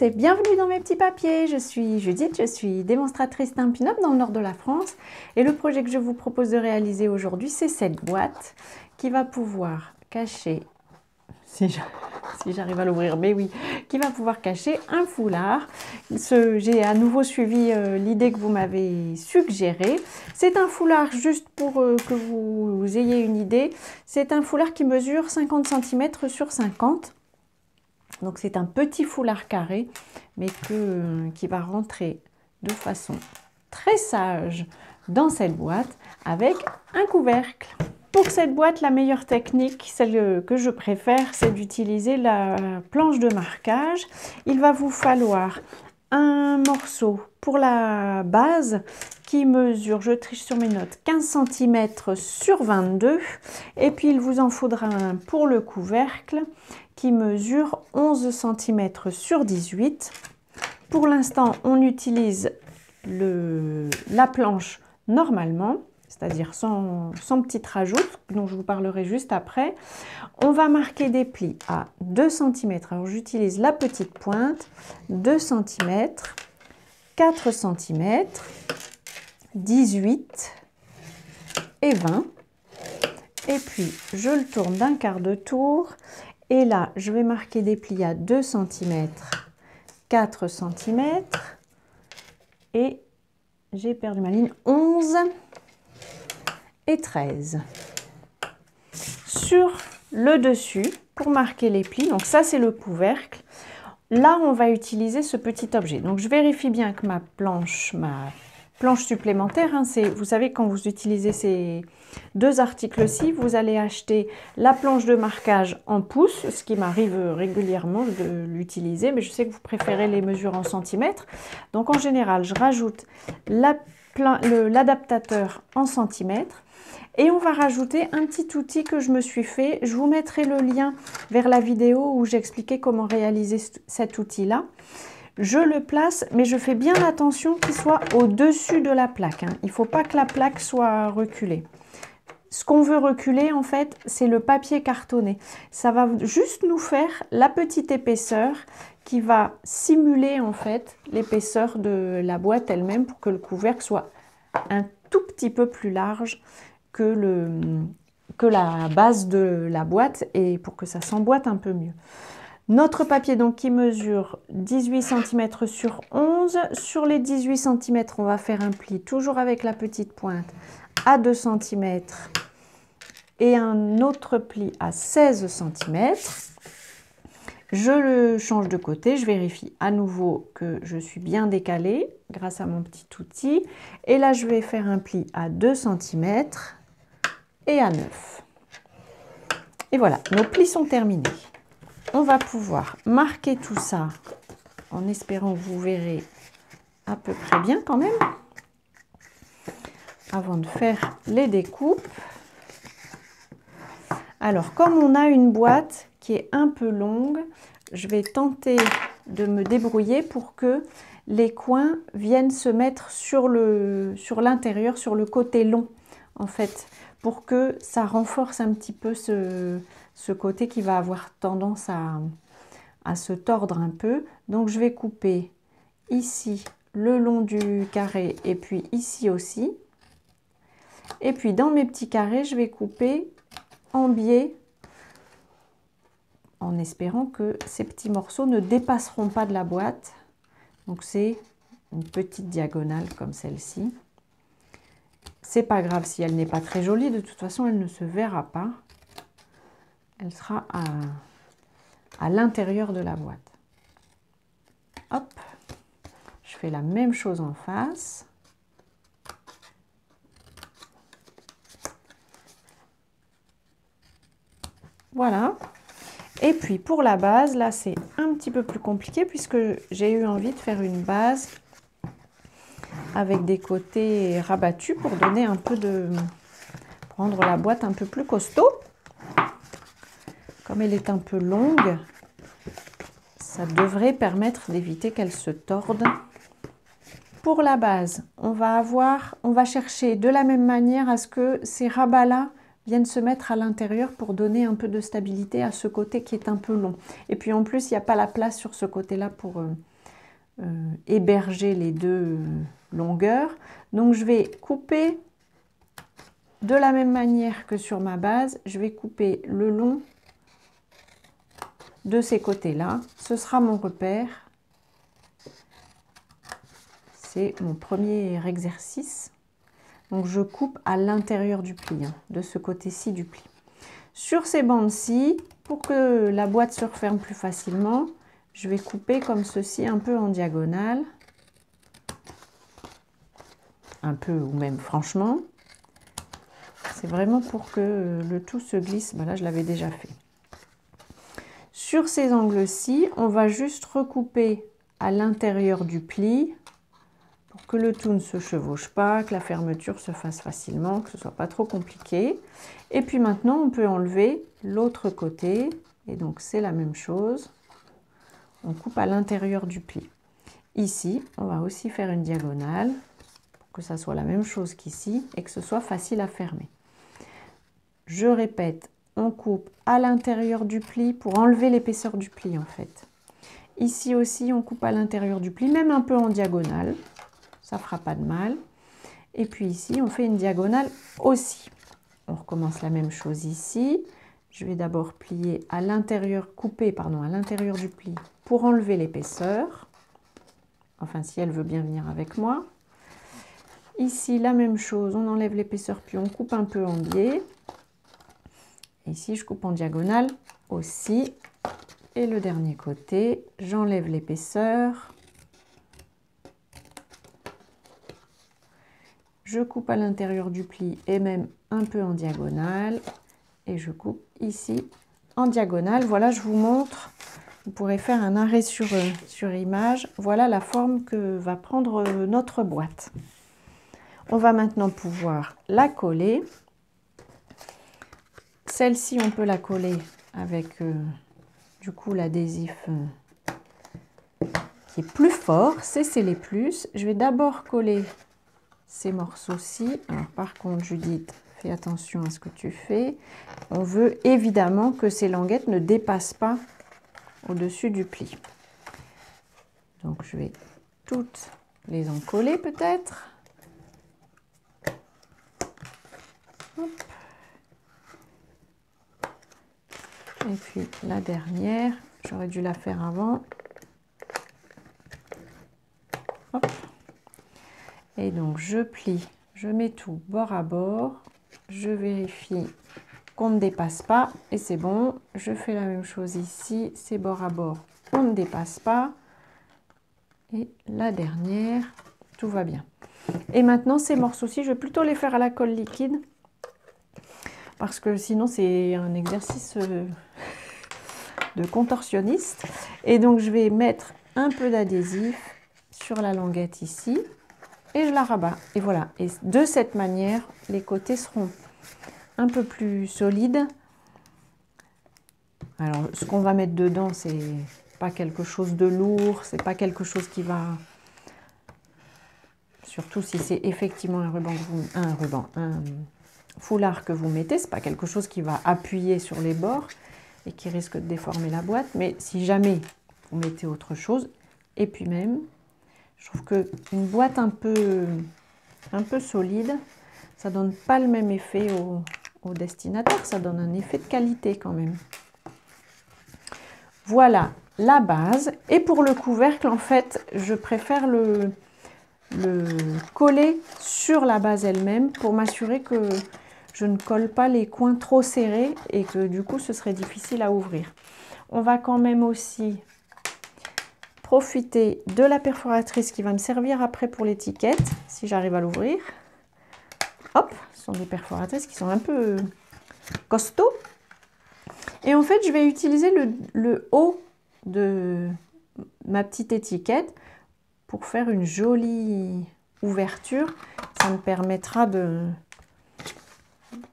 et bienvenue dans mes petits papiers. Je suis Judith, je suis démonstratrice Stampin' Up dans le nord de la France et le projet que je vous propose de réaliser aujourd'hui, c'est cette boîte qui va pouvoir cacher, si j'arrive à l'ouvrir, mais oui, qui va pouvoir cacher un foulard. J'ai à nouveau suivi l'idée que vous m'avez suggérée. C'est un foulard, juste pour que vous ayez une idée, c'est un foulard qui mesure 50 cm sur 50. Donc c'est un petit foulard carré, mais qui va rentrer de façon très sage dans cette boîte avec un couvercle. Pour cette boîte, la meilleure technique, celle que je préfère, c'est d'utiliser la planche de marquage. Il va vous falloir un morceau pour la base qui mesure, je triche sur mes notes, 15 cm sur 22. Et puis il vous en faudra un pour le couvercle qui mesure 11 cm sur 18. Pour l'instant, on utilise la planche normalement, c'est-à-dire sans petite rajoute, dont je vous parlerai juste après. On va marquer des plis à 2 cm. Alors j'utilise la petite pointe, 2 cm, 4 cm, 18 et 20. Et puis je le tourne d'un quart de tour. Et là, je vais marquer des plis à 2 cm, 4 cm et j'ai perdu ma ligne, 11 et 13. Sur le dessus, pour marquer les plis, donc ça c'est le couvercle, là on va utiliser ce petit objet. Donc je vérifie bien que ma planche supplémentaire, hein, vous savez quand vous utilisez ces deux articles-ci, vous allez acheter la planche de marquage en pouces, ce qui m'arrive régulièrement de l'utiliser, mais je sais que vous préférez les mesures en centimètres. Donc en général, je rajoute l'adaptateur en centimètres et on va rajouter un petit outil que je me suis fait. Je vous mettrai le lien vers la vidéo où j'expliquais comment réaliser cet outil-là. Je le place, mais je fais bien attention qu'il soit au-dessus de la plaque, hein. Il ne faut pas que la plaque soit reculée. Ce qu'on veut reculer, en fait, c'est le papier cartonné. Ça va juste nous faire la petite épaisseur qui va simuler, en fait, l'épaisseur de la boîte elle-même pour que le couvercle soit un tout petit peu plus large que la base de la boîte et pour que ça s'emboîte un peu mieux. Notre papier donc qui mesure 18 cm sur 11. Sur les 18 cm, on va faire un pli toujours avec la petite pointe à 2 cm et un autre pli à 16 cm. Je le change de côté, je vérifie à nouveau que je suis bien décalée grâce à mon petit outil. Et là, je vais faire un pli à 2 cm et à 9. Et voilà, nos plis sont terminés. On va pouvoir marquer tout ça en espérant que vous verrez à peu près bien quand même avant de faire les découpes. Alors comme on a une boîte qui est un peu longue, je vais tenter de me débrouiller pour que les coins viennent se mettre sur l'intérieur, sur le côté long en fait, pour que ça renforce un petit peu ce côté qui va avoir tendance à se tordre un peu. Donc je vais couper ici le long du carré et puis ici aussi. Et puis dans mes petits carrés, je vais couper en biais en espérant que ces petits morceaux ne dépasseront pas de la boîte. Donc c'est une petite diagonale comme celle-ci. C'est pas grave si elle n'est pas très jolie, de toute façon elle ne se verra pas. Elle sera à l'intérieur de la boîte. Hop, je fais la même chose en face. Voilà. Et puis pour la base, là c'est un petit peu plus compliqué puisque j'ai eu envie de faire une base avec des côtés rabattus pour donner un peu rendre la boîte un peu plus costaud. Comme elle est un peu longue, ça devrait permettre d'éviter qu'elle se torde. Pour la base, on va chercher de la même manière à ce que ces rabats-là viennent se mettre à l'intérieur pour donner un peu de stabilité à ce côté qui est un peu long. Et puis en plus, il n'y a pas la place sur ce côté-là héberger les deux longueurs. Donc je vais couper de la même manière que sur ma base, je vais couper le long de ces côtés-là. Ce sera mon repère. C'est mon premier exercice. Donc je coupe à l'intérieur du pli, hein, de ce côté-ci du pli. Sur ces bandes-ci, pour que la boîte se referme plus facilement, je vais couper comme ceci, un peu en diagonale. Un peu ou même franchement. C'est vraiment pour que le tout se glisse. Ben là, je l'avais déjà fait. Sur ces angles-ci, on va juste recouper à l'intérieur du pli pour que le tout ne se chevauche pas, que la fermeture se fasse facilement, que ce ne soit pas trop compliqué. Et puis maintenant, on peut enlever l'autre côté. Et donc, c'est la même chose. On coupe à l'intérieur du pli. Ici, on va aussi faire une diagonale pour que ça soit la même chose qu'ici et que ce soit facile à fermer. Je répète, on coupe à l'intérieur du pli pour enlever l'épaisseur du pli en fait. Ici aussi, on coupe à l'intérieur du pli, même un peu en diagonale. Ça ne fera pas de mal. Et puis ici, on fait une diagonale aussi. On recommence la même chose ici. Je vais d'abord plier à l'intérieur, couper pardon, à l'intérieur du pli pour enlever l'épaisseur. Enfin, si elle veut bien venir avec moi. Ici, la même chose, on enlève l'épaisseur puis on coupe un peu en biais. Ici, je coupe en diagonale aussi. Et le dernier côté, j'enlève l'épaisseur. Je coupe à l'intérieur du pli et même un peu en diagonale. Et je coupe ici en diagonale. Voilà, je vous montre. Vous pourrez faire un arrêt sur image. Voilà la forme que va prendre notre boîte. On va maintenant pouvoir la coller. Celle-ci, on peut la coller avec du coup l'adhésif qui est plus fort, c'est Scellé Plus. Je vais d'abord coller ces morceaux-ci. Alors par contre, Judith, fais attention à ce que tu fais. On veut évidemment que ces languettes ne dépassent pas au-dessus du pli. Donc je vais toutes les en coller peut-être. Et puis la dernière, j'aurais dû la faire avant. Hop. Et donc je plie, je mets tout bord à bord, je vérifie qu'on ne dépasse pas et c'est bon. Je fais la même chose ici, c'est bord à bord, on ne dépasse pas. Et la dernière, tout va bien. Et maintenant ces morceaux-ci, je vais plutôt les faire à la colle liquide parce que sinon c'est un exercice de contorsionniste. Et donc je vais mettre un peu d'adhésif sur la languette ici et je la rabats. Et voilà, et de cette manière, les côtés seront un peu plus solides. Alors ce qu'on va mettre dedans, c'est pas quelque chose de lourd, c'est pas quelque chose qui va... Surtout si c'est effectivement un foulard que vous mettez, c'est pas quelque chose qui va appuyer sur les bords et qui risque de déformer la boîte. Mais si jamais vous mettez autre chose, et puis même, je trouve qu'une boîte un peu solide, ça donne pas le même effet au destinataire, ça donne un effet de qualité quand même. Voilà la base. Et pour le couvercle, en fait, je préfère le coller sur la base elle-même pour m'assurer que je ne colle pas les coins trop serrés et que du coup ce serait difficile à ouvrir. On va quand même aussi profiter de la perforatrice qui va me servir après pour l'étiquette, si j'arrive à l'ouvrir. Hop, ce sont des perforatrices qui sont un peu costauds. Et en fait, je vais utiliser le haut de ma petite étiquette pour faire une jolie ouverture. Ça me permettra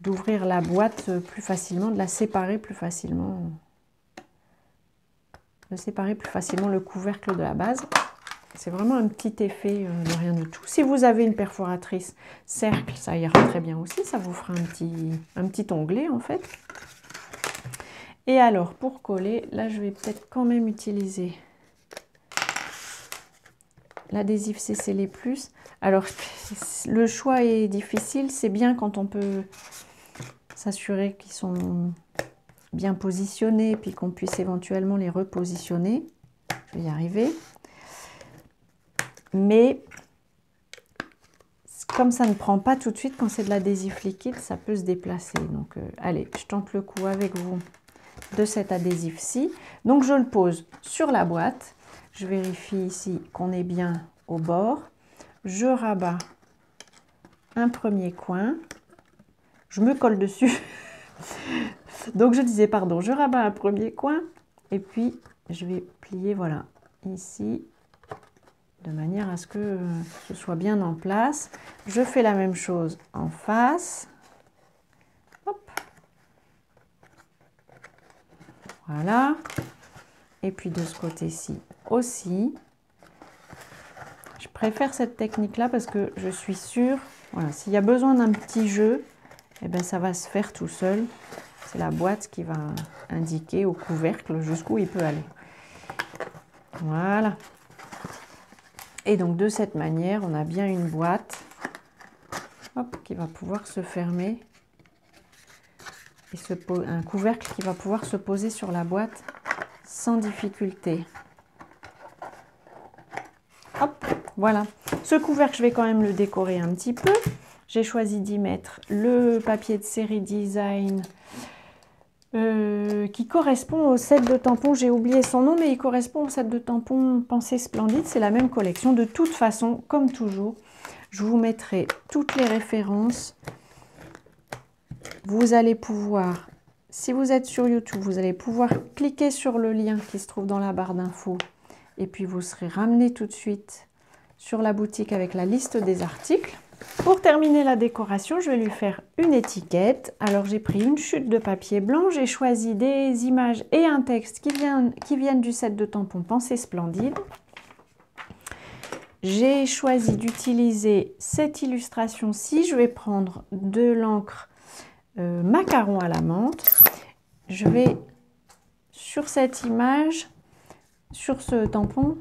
d'ouvrir la boîte plus facilement, de la séparer plus facilement. De séparer plus facilement le couvercle de la base. C'est vraiment un petit effet de rien du tout. Si vous avez une perforatrice cercle, ça ira très bien aussi. Ça vous fera un petit onglet en fait. Et alors pour coller, là je vais peut-être quand même utiliser l'adhésif c'est scellé plus. Alors, le choix est difficile. C'est bien quand on peut s'assurer qu'ils sont bien positionnés, puis qu'on puisse éventuellement les repositionner. Je vais y arriver. Mais comme ça ne prend pas tout de suite, quand c'est de l'adhésif liquide, ça peut se déplacer. Donc, allez, je tente le coup avec vous de cet adhésif-ci. Donc, je le pose sur la boîte. Je vérifie ici qu'on est bien au bord. Je rabats un premier coin. Je me colle dessus. Donc, je disais, pardon, je rabats un premier coin. Et puis, je vais plier, voilà, ici, de manière à ce que ce soit bien en place. Je fais la même chose en face. Hop. Voilà. Et puis de ce côté-ci aussi. Je préfère cette technique-là parce que je suis sûre, voilà, s'il y a besoin d'un petit jeu, eh bien, ça va se faire tout seul. C'est la boîte qui va indiquer au couvercle jusqu'où il peut aller. Voilà. Et donc de cette manière, on a bien une boîte, hop, qui va pouvoir se fermer. Et un couvercle qui va pouvoir se poser sur la boîte sans difficulté. Hop, voilà. Ce couvercle, je vais quand même le décorer un petit peu. J'ai choisi d'y mettre le papier de série Design qui correspond au set de tampons. J'ai oublié son nom, mais il correspond au set de tampons Pensée Splendide. C'est la même collection. De toute façon, comme toujours, je vous mettrai toutes les références. Vous allez pouvoir, si vous êtes sur YouTube, vous allez pouvoir cliquer sur le lien qui se trouve dans la barre d'infos. Et puis, vous serez ramené tout de suite sur la boutique avec la liste des articles. Pour terminer la décoration, je vais lui faire une étiquette. Alors, j'ai pris une chute de papier blanc. J'ai choisi des images et un texte qui viennent du set de tampons Pensée Splendide. J'ai choisi d'utiliser cette illustration-ci. Je vais prendre de l'encre macaron à la menthe. Je vais, sur cette image, sur ce tampon,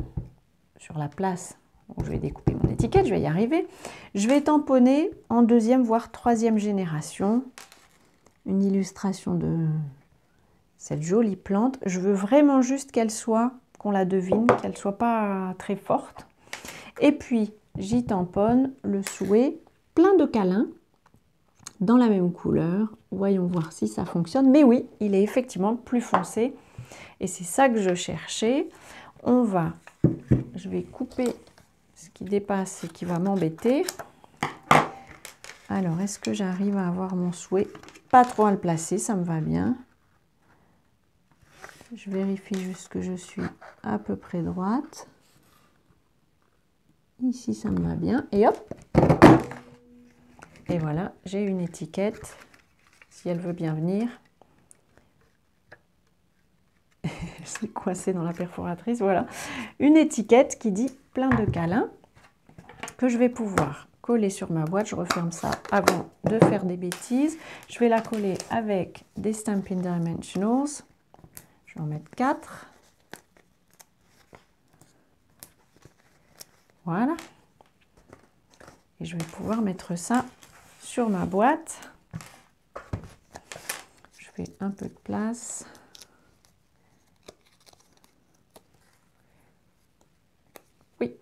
sur la place où je vais découper mon étiquette, je vais y arriver, je vais tamponner en deuxième voire troisième génération une illustration de cette jolie plante. Je veux vraiment juste qu'elle soit, qu'on la devine, qu'elle ne soit pas très forte. Et puis j'y tamponne le souhait plein de câlins dans la même couleur. Voyons voir si ça fonctionne. Mais oui, il est effectivement plus foncé. Et c'est ça que je cherchais. Je vais couper ce qui dépasse et qui va m'embêter. Alors, est-ce que j'arrive à avoir mon souhait? Pas trop à le placer, ça me va bien. Je vérifie juste que je suis à peu près droite. Ici, ça me va bien. Et hop! Et voilà, j'ai une étiquette, si elle veut bien venir. C'est coincé dans la perforatrice, voilà. Une étiquette qui dit plein de câlins, que je vais pouvoir coller sur ma boîte. Je referme ça avant de faire des bêtises. Je vais la coller avec des Stampin' Dimensionals. Je vais en mettre 4. Voilà. Et je vais pouvoir mettre ça sur ma boîte. Je fais un peu de place. Oui.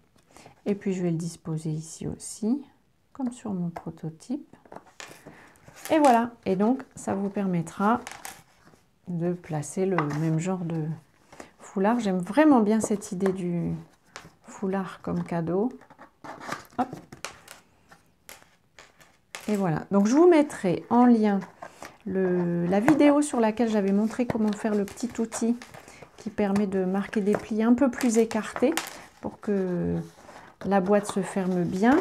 Et puis je vais le disposer ici aussi, comme sur mon prototype. Et voilà. Et donc ça vous permettra de placer le même genre de foulard. J'aime vraiment bien cette idée du foulard comme cadeau. Hop. Et voilà, donc je vous mettrai en lien la vidéo sur laquelle j'avais montré comment faire le petit outil qui permet de marquer des plis un peu plus écartés pour que la boîte se ferme bien.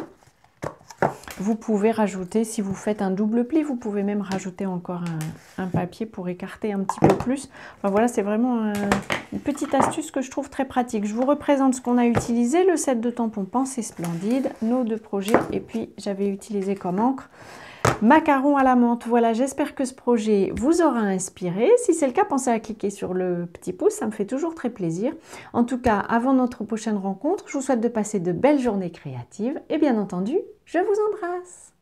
Vous pouvez rajouter, si vous faites un double pli, vous pouvez même rajouter encore un papier pour écarter un petit peu plus. Enfin voilà, c'est vraiment une petite astuce que je trouve très pratique. Je vous représente ce qu'on a utilisé, le set de tampons Pensée Splendide, nos deux projets, et puis j'avais utilisé comme encre Macarons à la menthe, voilà, j'espère que ce projet vous aura inspiré. Si c'est le cas, pensez à cliquer sur le petit pouce, ça me fait toujours très plaisir. En tout cas, avant notre prochaine rencontre, je vous souhaite de passer de belles journées créatives et bien entendu, je vous embrasse.